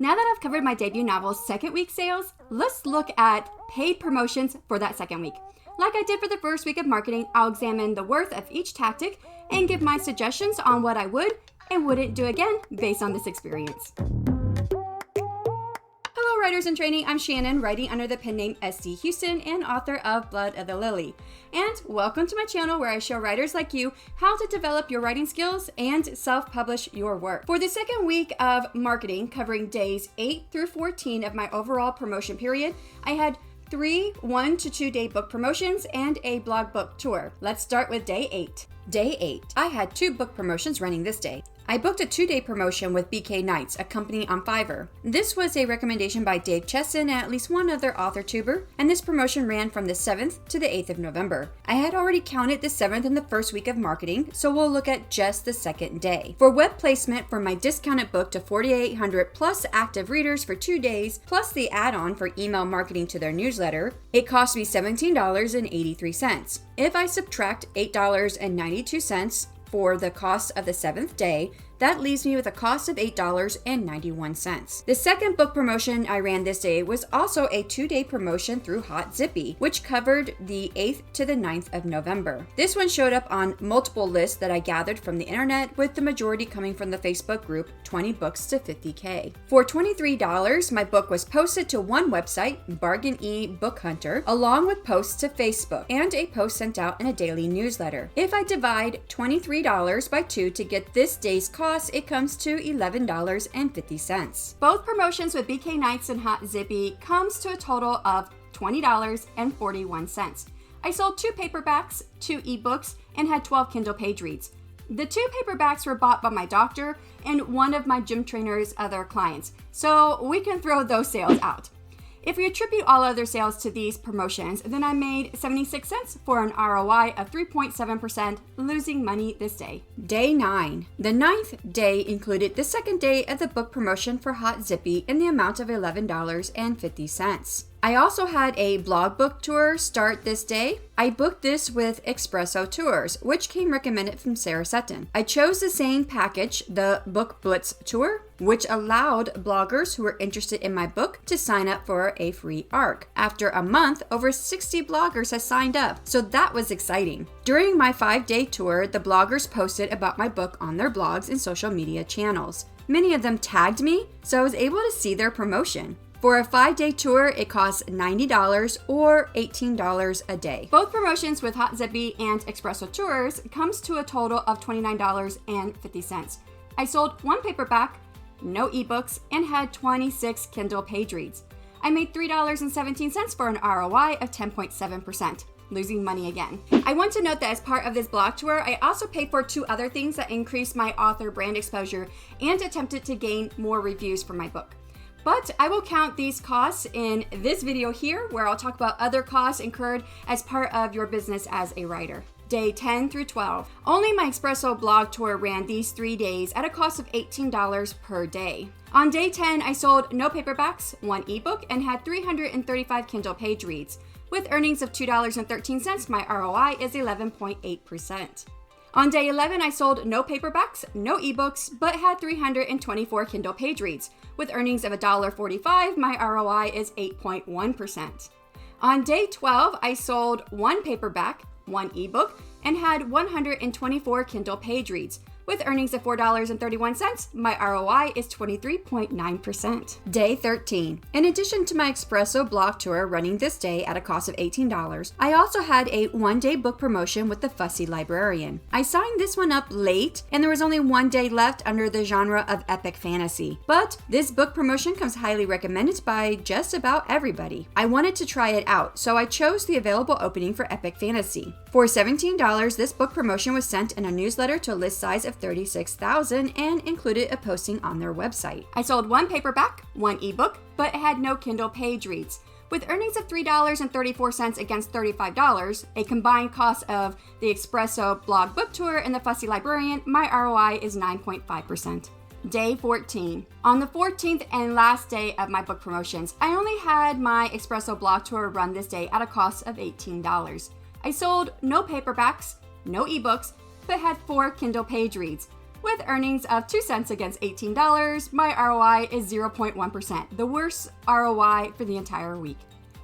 Now that I've covered my debut novel's second week sales, let's look at paid promotions for that second week. Like I did for the first week of marketing, I'll examine the worth of each tactic and give my suggestions on what I would and wouldn't do again based on this experience. Hello Writers in Training, I'm Shannon, writing under the pen name S.D. Houston and author of Blood of the Lily. And welcome to my channel where I show writers like you how to develop your writing skills and self-publish your work. For the second week of marketing, covering days 8 through 14 of my overall promotion period, I had 3 1 to 2 day book promotions and a blog book tour. Let's start with day 8. Day 8. I had 2 book promotions running this day. I booked a 2-day promotion with BK Nights, a company on Fiverr. This was a recommendation by Dave Chesson and at least one other authortuber, and this promotion ran from the 7th to the 8th of November. I had already counted the 7th in the first week of marketing, so we'll look at just the second day. For web placement for my discounted book to 4,800 plus active readers for 2 days, plus the add-on for email marketing to their newsletter, it cost me $17.83. If I subtract $8.92 for the cost of the 7th day, that leaves me with a cost of $8.91. The second book promotion I ran this day was also a 2-day promotion through Hot Zippy, which covered the 8th to the 9th of November. This one showed up on multiple lists that I gathered from the internet, with the majority coming from the Facebook group 20 Books to 50K. For $23, my book was posted to one website, Bargain E Book Hunter, along with posts to Facebook and a post sent out in a daily newsletter. If I divide $23 by 2 to get this day's cost, it comes to $11.50. Both promotions with BK Nights and Hot Zippy comes to a total of $20.41. I sold 2 paperbacks, 2 ebooks, and had 12 Kindle page reads. The 2 paperbacks were bought by my doctor and one of my gym trainer's other clients, so we can throw those sales out. If we attribute all other sales to these promotions, then I made 76 cents for an ROI of 3.7%, losing money this day. Day 9. The 9th day included the second day of the book promotion for Hot Zippy in the amount of $11.50. I also had a blog book tour start this day. I booked this with Espresso Tours, which came recommended from Sarah Sutton. I chose the same package, the Book Blitz Tour, which allowed bloggers who were interested in my book to sign up for a free ARC. After a month, over 60 bloggers had signed up, so that was exciting. During my 5-day tour, the bloggers posted about my book on their blogs and social media channels. Many of them tagged me, so I was able to see their promotion. For a 5-day tour, it costs $90 or $18 a day. Both promotions with Hot Zippy and Espresso Tours comes to a total of $29.50. I sold 1 paperback, no ebooks, and had 26 Kindle page reads. I made $3.17 for an ROI of 10.7%. Losing money again. I want to note that as part of this blog tour, I also paid for 2 other things that increased my author brand exposure and attempted to gain more reviews for my book. But I will count these costs in this video here, where I'll talk about other costs incurred as part of your business as a writer. Day 10 through 12. Only my Espresso blog tour ran these 3 days at a cost of $18 per day. On day 10, I sold no paperbacks, 1 ebook, and had 335 Kindle page reads. With earnings of $2.13, my ROI is 11.8%. On day 11, I sold no paperbacks, no ebooks, but had 324 Kindle page reads. With earnings of $1.45, my ROI is 8.1%. On day 12, I sold 1 paperback, 1 ebook, and had 124 Kindle page reads. With earnings of $4.31, my ROI is 23.9%. Day 13. In addition to my Espresso blog tour running this day at a cost of $18, I also had a 1-day book promotion with the Fussy Librarian. I signed this one up late, and there was only 1 day left under the genre of epic fantasy. But this book promotion comes highly recommended by just about everybody. I wanted to try it out, so I chose the available opening for epic fantasy. For $17, this book promotion was sent in a newsletter to a list size of 36,000 and included a posting on their website. I sold 1 paperback, 1 ebook, but had no Kindle page reads. With earnings of $3.34 against $35, a combined cost of the Espresso blog book tour and the Fussy Librarian, my ROI is 9.5%. Day 14. On the 14th and last day of my book promotions, I only had my Espresso blog tour run this day at a cost of $18. I sold no paperbacks, no ebooks, but had 4 Kindle page reads. With earnings of 2 cents against $18, my ROI is 0.1%, the worst ROI for the entire week.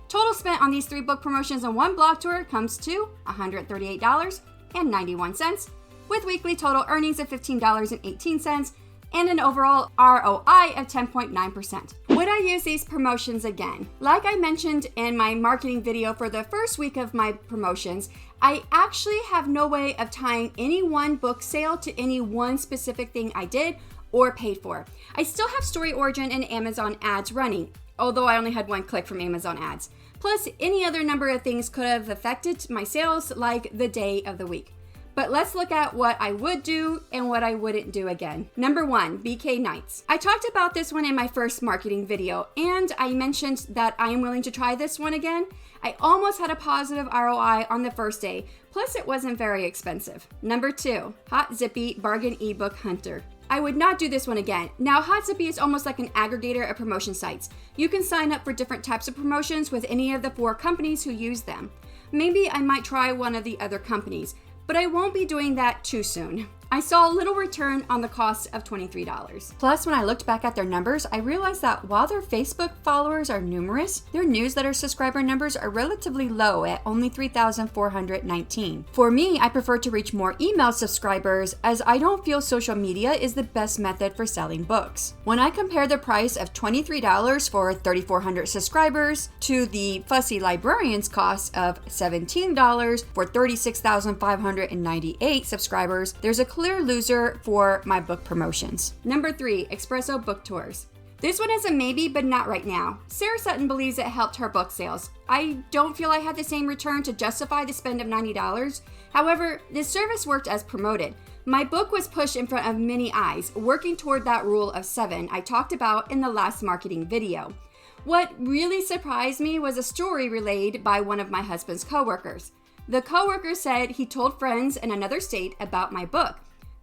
Total spent on these 3 book promotions and 1 blog tour comes to $138.91, with weekly total earnings of $15.18 and an overall ROI of 10.9%. Would I use these promotions again? Like I mentioned in my marketing video for the first week of my promotions, I actually have no way of tying any one book sale to any one specific thing I did or paid for. I still have Story Origin and Amazon ads running, although I only had 1 click from Amazon ads. Plus, any other number of things could have affected my sales, like the day of the week. But let's look at what I would do and what I wouldn't do again. Number 1, BK Nights. I talked about this one in my first marketing video, and I mentioned that I am willing to try this one again. I almost had a positive ROI on the first day, plus it wasn't very expensive. Number 2, Hot Zippy Bargain Ebook Hunter. I would not do this one again. Now, Hot Zippy is almost like an aggregator of promotion sites. You can sign up for different types of promotions with any of the 4 companies who use them. Maybe I might try one of the other companies, but I won't be doing that too soon. I saw a little return on the cost of $23. Plus, when I looked back at their numbers, I realized that while their Facebook followers are numerous, their newsletter subscriber numbers are relatively low at only 3,419. For me, I prefer to reach more email subscribers as I don't feel social media is the best method for selling books. When I compare the price of $23 for 3,400 subscribers to the Fussy Librarian's cost of $17 for 36,598 subscribers, there's a clear loser for my book promotions. Number 3, Espresso Book Tours. This one is a maybe, but not right now. Sarah Sutton believes it helped her book sales. I don't feel I had the same return to justify the spend of $90. However, this service worked as promoted. My book was pushed in front of many eyes, working toward that rule of 7 I talked about in the last marketing video. What really surprised me was a story relayed by one of my husband's coworkers. The coworker said he told friends in another state about my book.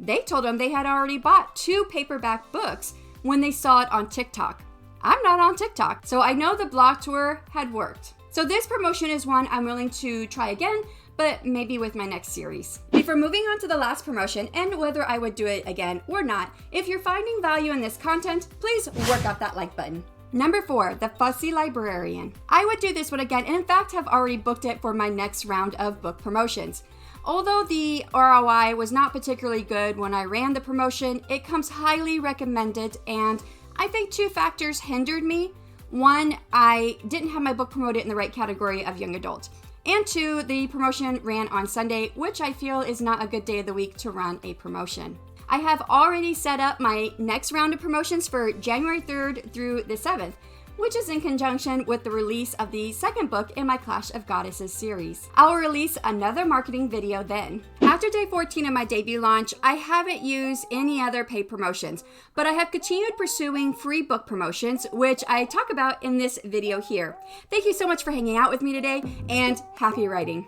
They told him they had already bought 2 paperback books when they saw it on TikTok. I'm not on TikTok, so I know the blog tour had worked. So this promotion is one I'm willing to try again, but maybe with my next series. Before moving on to the last promotion and whether I would do it again or not, if you're finding value in this content, please work out that like button. Number 4, the Fussy Librarian. I would do this one again, and in fact have already booked it for my next round of book promotions. Although the ROI was not particularly good when I ran the promotion, it comes highly recommended, and I think 2 factors hindered me. 1, I didn't have my book promoted in the right category of young adult. And 2, the promotion ran on Sunday, which I feel is not a good day of the week to run a promotion. I have already set up my next round of promotions for January 3rd through the 7th, which is in conjunction with the release of the 2nd book in my Clash of Goddesses series. I'll release another marketing video then. After day 14 of my debut launch, I haven't used any other paid promotions, but I have continued pursuing free book promotions, which I talk about in this video here. Thank you so much for hanging out with me today, and happy writing.